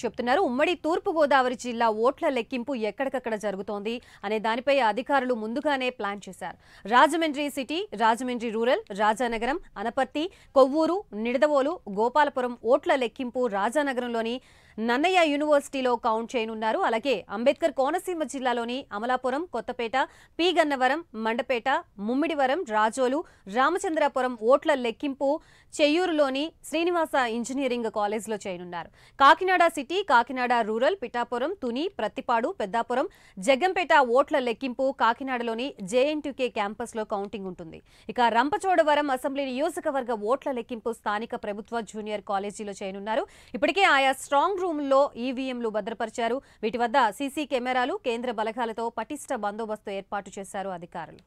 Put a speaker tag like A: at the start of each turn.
A: చెప్తున్నారు. ఉమ్మడి తూర్పు గోదావరి జిల్లా ఓట్ల లెక్కింపు ఎక్కడికక్కడ జరుగుతోంది అనే దానిపై అధికారులు ముందుగానే ప్లాన్ చేశారు. రాజమండ్రి సిటీ, రాజమండ్రి రూరల్, రాజానగరం, అనపర్తి, కొవ్వూరు, నిడదవోలు, గోపాలపురం ఓట్ల లెక్కింపు రాజానగరంలోని నన్నయ్య యూనివర్సిటీలో కౌంట్ చేయనున్నారు. అలాగే అంబేద్కర్ కోనసీమ జిల్లాలోని అమలాపురం, కొత్తపేట, పి గన్నవరం, మండపేట, ముమ్మిడివరం, రాజోలు, రామచంద్రాపురం ఓట్ల లెక్కింపు చెయ్యూరులోని శ్రీనివాస ఇంజనీరింగ్ కాలేజ్లో చేయనున్నారు. కాకినాడ సిటీ, కాకినాడ రూరల్, పిఠాపురం, తుని, ప్రత్తిపాడు, పెద్దాపురం, జగ్గంపేట ఓట్ల లెక్కింపు కాకినాడలోని జేఎన్టీకే క్యాంపస్లో కౌంటింగ్ ఉంటుంది. ఇక రంపచోడవరం అసెంబ్లీ నియోజకవర్గ ఓట్ల లెక్కింపు స్థానిక ప్రభుత్వ జూనియర్ కాలేజీలో చేయనున్నారు. ఇప్పటికే ఆయా స్ట్రాంగ్ రూమ్లో ఈవీఎంలు భద్రపరిచారు. వీటి వద్ద సీసీ కెమెరాలు, కేంద్ర బలగాలతో పటిష్ట బందోబస్తు ఏర్పాటు చేశారు అధికారులు.